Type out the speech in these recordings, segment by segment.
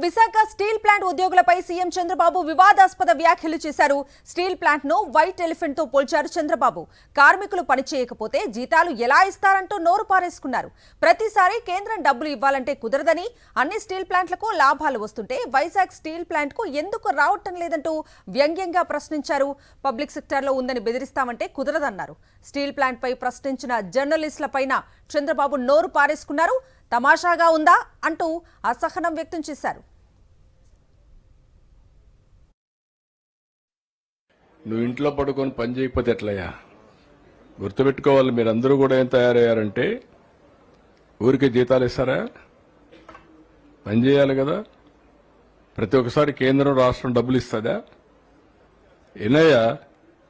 Visakha steel plant ఉద్యోగులపై CM Chandrababu వివాదాస్పద వ్యాఖ్యలు చేశారు. స్టీల్ ప్లాంట్ ను వైట్ ఎలిఫెంట్ తో పోల్చారు చంద్రబాబు. కార్మికులు పనిచేయకపోతే జీతాలు ఎలా ఇస్తారంటూ నోరు పారేసుకున్నారు. ప్రతిసారి కేంద్రం డబ్బులు ఇవ్వాలంటే కుదరదని, అన్ని స్టీల్ ప్లాంట్లకు లాభాలు వస్తుంటే వైజాగ్ స్టీల్ ప్లాంట్ కు ఎందుకు రావటం లేదంటూ వ్యంగ్యంగా ప్రశ్నించారు. పబ్లిక్ సెక్టార్లో ఉందని బెదిరిస్తామంటే కుదరదన్నారు. స్టీల్ ప్లాంట్ పై ప్రశ్నించిన జర్నలిస్టులపైన చంద్రబాబు నోరు పారేసుకున్నారు. తమాషాగా ఉందా అంటూ అసహనం వ్యక్తం చేశారు. నువ్వు ఇంట్లో పడుకొని పని చేయకపోతే ఎట్లయ్యా? గుర్తుపెట్టుకోవాలి, మీరందరూ కూడా ఏం తయారయ్యారంటే ఊరికే జీతాలు ఇస్తారా? పని చేయాలి కదా. ప్రతి ఒక్కసారి కేంద్రం రాష్ట్రం డబ్బులు ఇస్తుందా? ఏనయ్యా,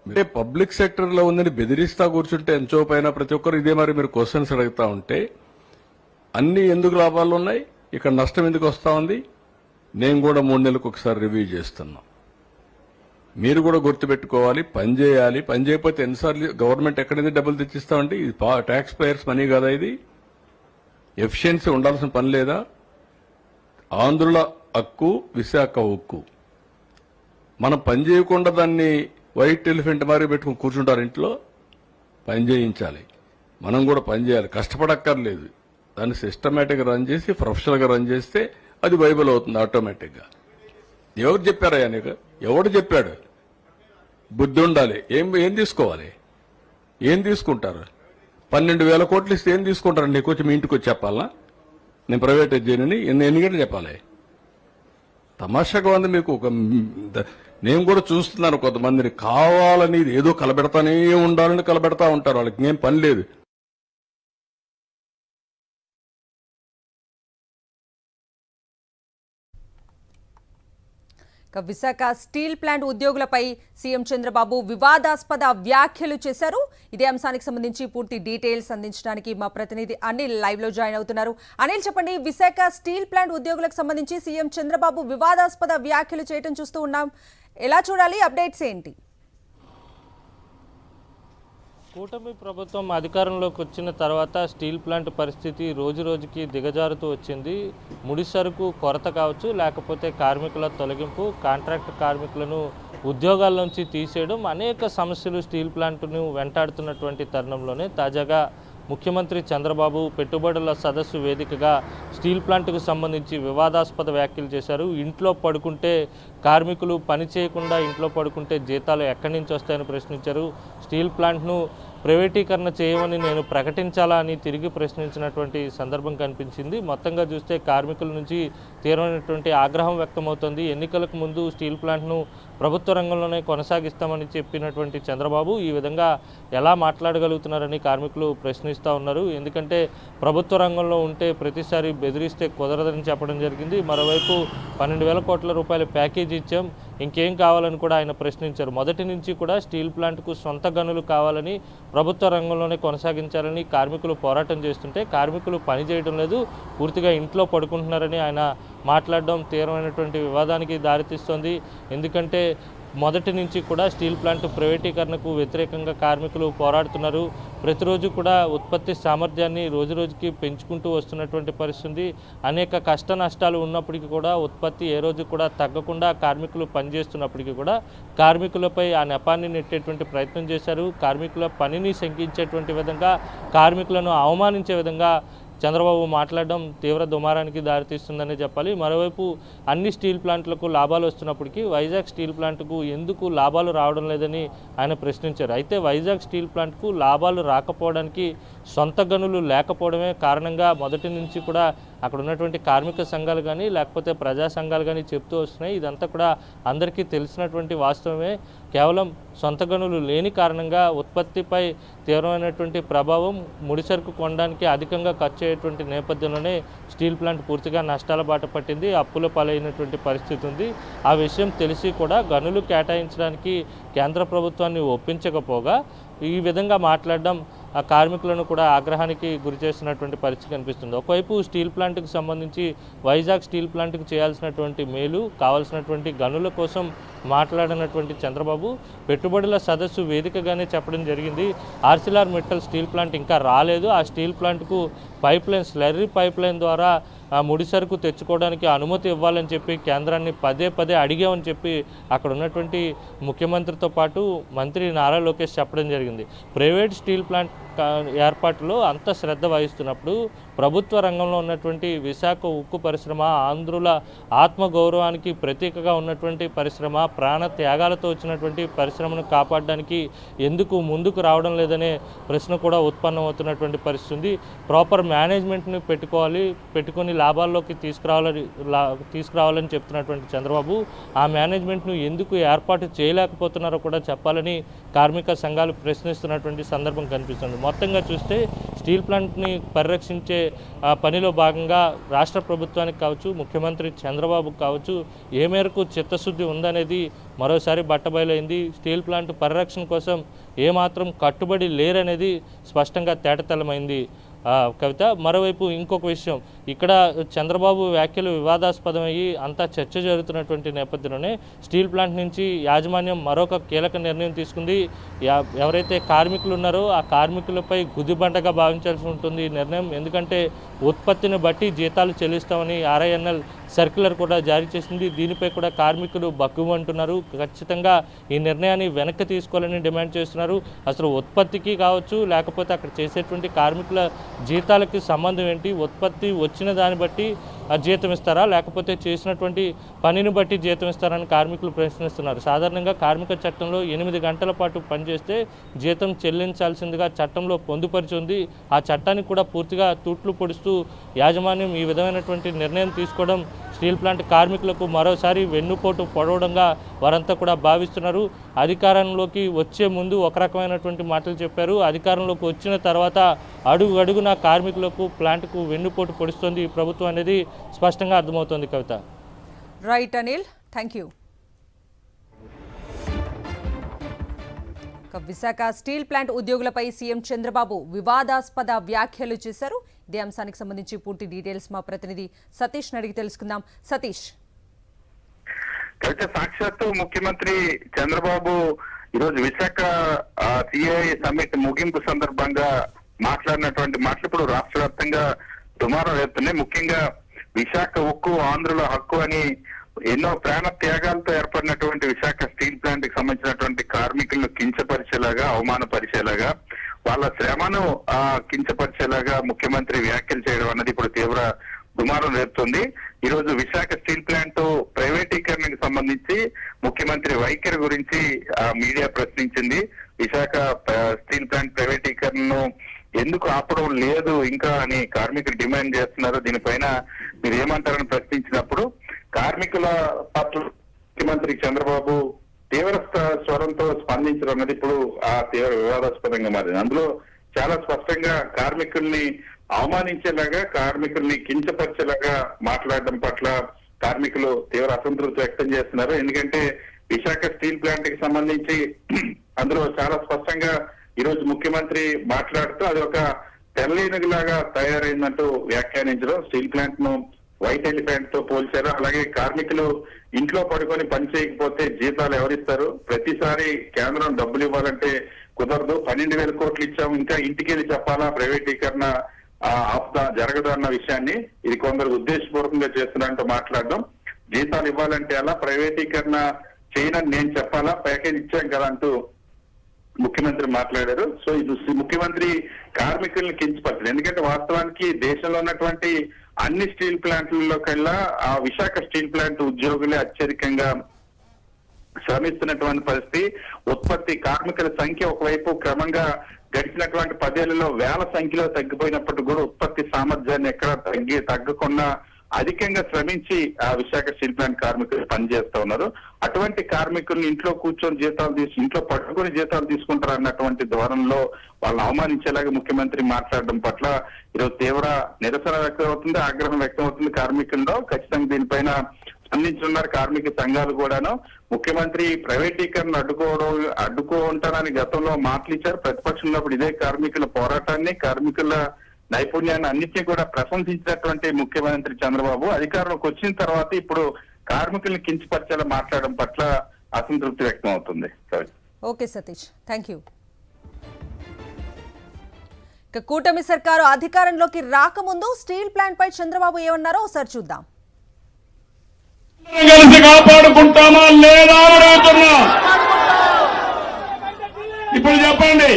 అంటే పబ్లిక్ సెక్టర్లో ఉందని బెదిరిస్తా కూర్చుంటే ఎంచో పైన ప్రతి ఒక్కరు ఇదే మరి మీరు క్వశ్చన్స్ అడుగుతా ఉంటే అన్ని ఎందుకు లాభాలు ఉన్నాయి, ఇక్కడ నష్టం ఎందుకు వస్తా ఉంది? నేను కూడా 3 నెలలకు ఒకసారి రివ్యూ చేస్తున్నా. మీరు కూడా గుర్తుపెట్టుకోవాలి, పని చేయాలి. పని చేయకపోతే ఎన్నిసార్లు గవర్నమెంట్ ఎక్కడైనా డబ్బులు తెచ్చిస్తామంటే ఇది ట్యాక్స్ పేయర్స్ మనీ కదా. ఇది ఎఫిషియన్సీ ఉండాల్సిన పని లేదా? ఆంధ్రుల హక్కు, విశాఖ ఉక్కు. మనం పని చేయకుండా దాన్ని వైట్ ఎలిఫెంట్ మారి పెట్టుకుని కూర్చుంటారు. ఇంట్లో పని చేయించాలి, మనం కూడా పని చేయాలి. కష్టపడక్కర్లేదు, దాన్ని సిస్టమేటిక్గా రన్ చేసి ప్రొఫెషనల్గా రన్ చేస్తే అది వైబుల్ అవుతుంది ఆటోమేటిక్గా. ఎవరు చెప్పారయ్యా నీకు? ఎవడు చెప్పాడు? బుద్ధి ఉండాలి. ఏం తీసుకోవాలి? ఏం తీసుకుంటారు? 12,000 కోట్లు ఇస్తే ఏం తీసుకుంటారు? నీకు వచ్చి మీ ఇంటికి వచ్చి చెప్పాలనా? నేను ప్రైవేట్ చేయనని ఎన్ని గంటలు చెప్పాలి? తమాషాగా ఉంది మీకు. నేను కూడా చూస్తున్నాను, కొంతమందిని కావాలని ఏదో కలబెడతానే ఉండాలని కలబెడతా ఉంటారు. వాళ్ళకి ఏం పని లేదు. విశాఖ స్టీల్ ప్లాంట్ ఉద్యోగులపై సీఎం చంద్రబాబు వివాదాస్పద వ్యాఖ్యలు చేశారు. ఇదే అంశానికి సంబంధించి పూర్తి డీటెయిల్స్ అందించడానికి మా ప్రతినిధి అనిల్ లైవ్ లో జాయిన్ అవుతున్నారు. అనిల్, చెప్పండి, విశాఖ స్టీల్ ప్లాంట్ ఉద్యోగులకు సంబంధించి సీఎం చంద్రబాబు వివాదాస్పద వ్యాఖ్యలు చేయడం చూస్తూ ఉన్నాం. ఎలా చూడాలి? అప్డేట్స్ ఏంటి? కూటమి ప్రభుత్వం అధికారంలోకి వచ్చిన తర్వాత స్టీల్ ప్లాంట్ పరిస్థితి రోజు రోజుకి దిగజారుతూ వచ్చింది. ముడి సరుకు కొరత కావచ్చు, లేకపోతే కార్మికుల తొలగింపు, కాంట్రాక్ట్ కార్మికులను ఉద్యోగాల నుంచి తీసేయడం, అనేక సమస్యలు స్టీల్ ప్లాంట్ను వెంటాడుతున్నటువంటి తరుణంలోనే తాజాగా ముఖ్యమంత్రి చంద్రబాబు పెట్టుబడుల సదస్సు వేదికగా స్టీల్ ప్లాంట్కు సంబంధించి వివాదాస్పద వ్యాఖ్యలు చేశారు. ఇంట్లో పడుకుంటే కార్మికులు పని చేయకుండా ఇంట్లో పడుకుంటే జీతాలు ఎక్కడి నుంచి వస్తాయని ప్రశ్నించారు. స్టీల్ ప్లాంట్ను ప్రైవేటీకరణ చేయమని నేను ప్రకటించాలా అని తిరిగి ప్రశ్నించినటువంటి సందర్భం కనిపించింది. మొత్తంగా చూస్తే కార్మికుల నుంచి తీవ్రమైనటువంటి ఆగ్రహం వ్యక్తమవుతోంది. ఎన్నికలకు ముందు స్టీల్ ప్లాంట్ను ప్రభుత్వ రంగంలోనే కొనసాగిస్తామని చెప్పినటువంటి చంద్రబాబు ఈ విధంగా ఎలా మాట్లాడగలుగుతున్నారని కార్మికులు ప్రశ్నిస్తూ ఉన్నారు. ఎందుకంటే ప్రభుత్వ రంగంలో ఉంటే ప్రతిసారి బెదిరిస్తే కుదరదని చెప్పడం జరిగింది. మరోవైపు 12,000 కోట్ల రూపాయల ప్యాకేజీ ఇచ్చాం, ఇంకేం కావాలని కూడా ఆయన ప్రశ్నించారు. మొదటి నుంచి కూడా స్టీల్ ప్లాంట్కు సొంత గనులు కావాలని, ప్రభుత్వ రంగంలోనే కొనసాగించాలని కార్మికులు పోరాటం చేస్తుంటే కార్మికులు పని చేయడం లేదు, పూర్తిగా ఇంట్లో పడుకుంటున్నారని ఆయన మాట్లాడడం తీవ్రమైనటువంటి వివాదానికి దారితీస్తోంది. ఎందుకంటే మొదటి నుంచి కూడా స్టీల్ ప్లాంట్ ప్రైవేటీకరణకు వ్యతిరేకంగా కార్మికులు పోరాడుతున్నారు. ప్రతిరోజు కూడా ఉత్పత్తి సామర్థ్యాన్ని రోజురోజుకి పెంచుకుంటూ వస్తున్నటువంటి పరిస్థితి. అనేక కష్ట నష్టాలు ఉన్నప్పటికీ కూడా ఉత్పత్తి ఏ రోజు కూడా తగ్గకుండా కార్మికులు పనిచేస్తున్నప్పటికీ కూడా కార్మికులపై ఆ నెపాన్ని నెట్టేటువంటి ప్రయత్నం చేశారు. కార్మికుల పనిని శంకించేటువంటి విధంగా, కార్మికులను అవమానించే విధంగా చంద్రబాబు మాట్లాడడం తీవ్ర దుమారానికి దారితీస్తుందనే చెప్పాలి. మరోవైపు అన్ని స్టీల్ ప్లాంట్లకు లాభాలు వస్తున్నప్పటికీ వైజాగ్ స్టీల్ ప్లాంట్కు ఎందుకు లాభాలు రావడం లేదని ఆయన ప్రశ్నించారు. అయితే వైజాగ్ స్టీల్ ప్లాంట్కు లాభాలు రాకపోవడానికి సొంత గనులు లేకపోవడమే కారణంగా మొదటి నుంచి కూడా అక్కడ ఉన్నటువంటి కార్మిక సంఘాలు కానీ లేకపోతే ప్రజా సంఘాలు కానీ చెప్తూ వస్తున్నాయి. ఇదంతా కూడా అందరికీ తెలిసినటువంటి వాస్తవమే. కేవలం సొంత గనులు లేని కారణంగా ఉత్పత్తిపై తీవ్రమైనటువంటి ప్రభావం, ముడిసరుకు కొనడానికి అధికంగా ఖర్చు అయ్యేటువంటి నేపథ్యంలోనే స్టీల్ ప్లాంట్ పూర్తిగా నష్టాల బాట పట్టింది, అప్పుల పాలైనటువంటి పరిస్థితి ఉంది. ఆ విషయం తెలిసి కూడా గనులు కేటాయించడానికి కేంద్ర ప్రభుత్వాన్ని ఒప్పించకపోగా ఈ విధంగా మాట్లాడడం ఆ కార్మికులను కూడా ఆగ్రహానికి గురి చేస్తున్నటువంటి పరిస్థితి కనిపిస్తుంది. ఒకవైపు స్టీల్ ప్లాంట్కి సంబంధించి వైజాగ్ స్టీల్ ప్లాంట్కి చేయాల్సినటువంటి మేలు, కావాల్సినటువంటి గనుల కోసం మాట్లాడినటువంటి చంద్రబాబు పెట్టుబడుల సదస్సు వేదికగానే చెప్పడం జరిగింది. ఆర్సిలార్ మెటల్ స్టీల్ ప్లాంట్ ఇంకా రాలేదు, ఆ స్టీల్ ప్లాంట్కు pipe line, slurry pipe line ద్వారా ఆ ముడి సరుకు తెచ్చుకోవడానికి అనుమతి ఇవ్వాలని చెప్పి కేంద్రాన్ని పదే పదే అడిగామని చెప్పి అక్కడ ఉన్నటువంటి ముఖ్యమంత్రితో పాటు మంత్రి నారా లోకేష్ చెప్పడం జరిగింది. ప్రైవేట్ స్టీల్ ప్లాంట్ ఏర్పాటులో అంత శ్రద్ధ వహిస్తున్నప్పుడు ప్రభుత్వ రంగంలో ఉన్నటువంటి విశాఖ ఉక్కు పరిశ్రమ ఆంధ్రుల ఆత్మగౌరవానికి ప్రతీకగా ఉన్నటువంటి పరిశ్రమ, ప్రాణ త్యాగాలతో వచ్చినటువంటి పరిశ్రమను కాపాడడానికి ఎందుకు ముందుకు రావడం లేదనే ప్రశ్న కూడా ఉత్పన్నమవుతున్నటువంటి పరిస్థితి ఉంది. ప్రాపర్ మేనేజ్మెంట్ని పెట్టుకొని లాభాల్లోకి తీసుకురావాలని చెప్తున్నటువంటి చంద్రబాబు ఆ మేనేజ్మెంట్ను ఎందుకు ఏర్పాటు చేయలేకపోతున్నారో కూడా చెప్పాలని కార్మిక సంఘాలు ప్రశ్నిస్తున్నటువంటి సందర్భం కనిపిస్తుంది. మొత్తంగా చూస్తే స్టీల్ ప్లాంట్ని పరిరక్షించే పనిలో భాగంగా రాష్ట్ర ప్రభుత్వానికి కావచ్చు, ముఖ్యమంత్రి చంద్రబాబుకు కావచ్చు ఏ మేరకు చిత్తశుద్ధి ఉందనేది మరోసారి బట్టబయలైంది. స్టీల్ ప్లాంట్ పరిరక్షణ కోసం ఏమాత్రం కట్టుబడి లేరనేది స్పష్టంగా తేటతెల్లమైంది. కవిత, మరోవైపు ఇంకొక విషయం, ఇక్కడ చంద్రబాబు వ్యాఖ్యలు వివాదాస్పదమయ్యి అంతా చర్చ జరుగుతున్నటువంటి నేపథ్యంలోనే స్టీల్ ప్లాంట్ నుంచి యాజమాన్యం మరొక కీలక నిర్ణయం తీసుకుంది. ఎవరైతే కార్మికులు ఉన్నారో ఆ కార్మికులపై గుదిబండగా భావించాల్సి ఉంటుంది ఈ నిర్ణయం. ఎందుకంటే ఉత్పత్తిని బట్టి జీతాలు చెల్లిస్తామని RINL సర్క్యులర్ కూడా జారీ చేసింది. దీనిపై కూడా కార్మికులు బగ్గుమంటున్నారు. ఖచ్చితంగా ఈ నిర్ణయాన్ని వెనక్కి తీసుకోవాలని డిమాండ్ చేస్తున్నారు. అసలు ఉత్పత్తికి కావచ్చు, లేకపోతే అక్కడ చేసేటువంటి కార్మికుల జీతాలకి సంబంధం ఏంటి? ఉత్పత్తి వచ్చిన దాన్ని బట్టి జీతం ఇస్తారా, లేకపోతే చేసినటువంటి పనిని బట్టి జీతం ఇస్తారని కార్మికులు ప్రశ్నిస్తున్నారు. సాధారణంగా కార్మిక చట్టంలో 8 గంటల పాటు పనిచేస్తే జీతం చెల్లించాల్సిందిగా చట్టంలో పొందుపరిచి ఉంది. ఆ చట్టాన్ని కూడా పూర్తిగా తూట్లు పొడుస్తూ యాజమాన్యం ఈ విధమైనటువంటి నిర్ణయం తీసుకోవడం స్టీల్ ప్లాంట్ కార్మికులకు మరోసారి వెన్నుపోటు పొడవడంగా వారంతా కూడా భావిస్తున్నారు. అధికారంలోకి వచ్చే ముందు ఒక రకమైనటువంటి మాటలు చెప్పారు. అధికారంలోకి వచ్చిన తర్వాత అడుగున కార్మికులకు ప్లాంట్కు వెన్నుపోటు పొడుస్తుంది ఈ ప్రభుత్వం అనేది స్పష్టంగా అర్థమవుతోంది. Kavitha. Right Anil, thank you. Visakha steel plant ఉద్యోగులపై సీఎం చంద్రబాబు వివాదాస్పద వ్యాఖ్యలు చేశారు. ఇదే అంశానికి సంబంధించి పూర్తి డీటెయిల్స్ మా ప్రతినిధి సతీష్ అడిగి తెలుసుకుందాం. సతీష్. సాక్షాత్తు ముఖ్యమంత్రి చంద్రబాబు ఈరోజు విశాఖ సిఐ సమ్మిట్ ముగింపు సందర్భంగా మాట్లాడినటువంటి మాటలు ఇప్పుడు రాష్ట్ర వ్యాప్తంగా దుమారం రేపుతున్నాయి. ముఖ్యంగా విశాఖ ఉక్కు ఆంధ్రుల హక్కు అని ఎన్నో ప్రాణ త్యాగాలతో ఏర్పడినటువంటి విశాఖ స్టీల్ ప్లాంట్ కి సంబంధించినటువంటి కార్మికులను కించపరిచేలాగా, అవమానపరిచేలాగా, వాళ్ళ శ్రమను కించపరిచేలాగా ముఖ్యమంత్రి వ్యాఖ్యలు చేయడం అన్నది ఇప్పుడు తీవ్ర దుమారం రేపుతుంది. ఈ రోజు విశాఖ స్టీల్ ప్లాంట్ ప్రైవేటీకరణకు సంబంధించి ముఖ్యమంత్రి వైఖరి గురించి మీడియా ప్రశ్నించింది. విశాఖ స్టీల్ ప్లాంట్ ప్రైవేటీకరణను ఎందుకు ఆపడం లేదు ఇంకా అని కార్మికులు డిమాండ్ చేస్తున్నారు. దీనిపైన మీరు ఏమంటారని ప్రశ్నించినప్పుడు కార్మికుల పట్ల ముఖ్యమంత్రి చంద్రబాబు తీవ్ర స్వరంతో స్పందించడం అన్నది ఇప్పుడు తీవ్ర వివాదాస్పదంగా మారింది. అందులో చాలా స్పష్టంగా కార్మికుల్ని అవమానించేలాగా, కార్మికుల్ని కించపరిచేలాగా మాట్లాడడం పట్ల కార్మికులు తీవ్ర అసంతృప్తి వ్యక్తం చేస్తున్నారు. ఎందుకంటే విశాఖ స్టీల్ ప్లాంట్ కి సంబంధించి అందులో చాలా స్పష్టంగా ఈరోజు ముఖ్యమంత్రి మాట్లాడుతూ అది ఒక తెల్లేనుగులాగా తయారైందంటూ వ్యాఖ్యానించడం, స్టీల్ ప్లాంట్ ను వైట్ ఎలిఫెంట్ తో పోల్చారు. అలాగే కార్మికులు ఇంట్లో పడుకొని పని చేయకపోతే జీతాలు ఎవరిస్తారు? ప్రతిసారి కేంద్రం డబ్బులు ఇవ్వాలంటే కుదరదు. 12,000 కోట్లు ఇచ్చాము, ఇంకా ఇంటికి వెళ్ళి చెప్పాలా ప్రైవేటీకరణ జరగదు అన్న విషయాన్ని ఇది కొందరు ఉద్దేశపూర్వకంగా చేస్తున్నారంటూ మాట్లాడడం, జీతాలు ఇవ్వాలంటే అలా ప్రైవేటీకరణ చేయనని నేను చెప్పాలా, ప్యాకేజ్ ఇచ్చాం కదా అంటూ ముఖ్యమంత్రి మాట్లాడారు. సో ఇది ముఖ్యమంత్రి కార్మికుల్ని కించపరచలేదు. ఎందుకంటే వాస్తవానికి దేశంలో ఉన్నటువంటి అన్ని స్టీల్ ప్లాంట్లలో కల్లా ఆ విశాఖ స్టీల్ ప్లాంట్ ఉద్యోగులే అత్యధికంగా శ్రమిస్తున్నటువంటి పరిస్థితి. ఉత్పత్తి కార్మికుల సంఖ్య ఒకవైపు క్రమంగా గడిచినటువంటి 10 ఏళ్లలో వేల సంఖ్యలో తగ్గిపోయినప్పటికీ కూడా ఉత్పత్తి సామర్థ్యాన్ని ఎక్కడ తగ్గకుండా అధికంగా శ్రమించి ఆ విశాఖ స్టీల్ ప్లాంట్ కార్మికులు పనిచేస్తా ఉన్నారు. అటువంటి కార్మికుల్ని ఇంట్లో కూర్చొని ఇంట్లో పట్టుకుని జీతాలు తీసుకుంటారు అన్నటువంటి ధోరణిలో వాళ్ళని అవమానించేలాగా ముఖ్యమంత్రి మాట్లాడడం పట్ల ఈరోజు తీవ్ర నిరసన వ్యక్తం అవుతుంది, ఆగ్రహం వ్యక్తం అవుతుంది కార్మికుల్లో. ఖచ్చితంగా స్పందించున్నారు కార్మిక సంఘాలు కూడాను. ముఖ్యమంత్రి ప్రైవేటీకరణ అడ్డుకుంటానని గతంలో మాటలు ఇచ్చారు. ప్రతిపక్షంలో ఇదే కార్మికుల పోరాటాన్ని, కార్మికుల నైపుణ్యాన్ని అన్నింటినీ కూడా ప్రశంసించినటువంటి ముఖ్యమంత్రి చంద్రబాబు అధికారంలోకి వచ్చిన తర్వాత ఇప్పుడు కార్మికుల్ని కించపరిచేలా మాట్లాడడం పట్ల అసంతృప్తి వ్యక్తం అవుతుంది. Okay Satish, thank you. ఇక కూటమి సర్కారు అధికారంలోకి రాకముందు స్టీల్ ప్లాంట్ పై చంద్రబాబు ఏమన్నారో ఒకసారి చూద్దాం. కలిసి కాపాడుకుంటామా లేదా అని అడుగుతున్నా. ఇప్పుడు చెప్పండి,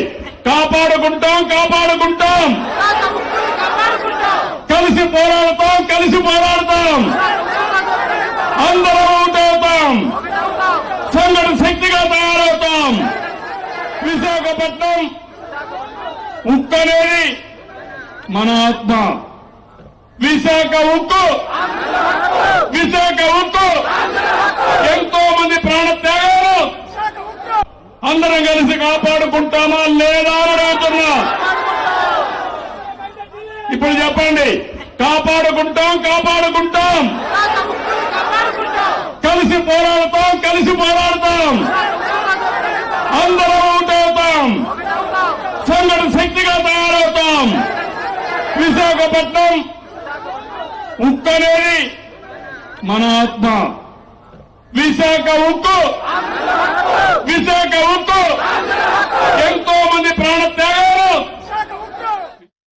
కాపాడుకుంటాం కలిసి పోరాడతాం అందరం ఒకటవుతాం, సంఘటన శక్తిగా తయారవుతాం. విశాఖపట్నం ఉక్కు అనేది మన ఆత్మ. విశాఖ ఉక్కు ఎంతో మంది ప్రాణ త్యాగాలు. అందరం కలిసి కాపాడుకుంటామా లేదా అని అడుగుతున్నా. ఇప్పుడు చెప్పండి, కాపాడుకుంటాం కలిసి పోరాడతాం అందరం ఒకటవుతాం, సంఘటన శక్తిగా తయారవుతాం. విశాఖపట్నం ఉక్కు అనేది మన ఆత్మ. విశాఖ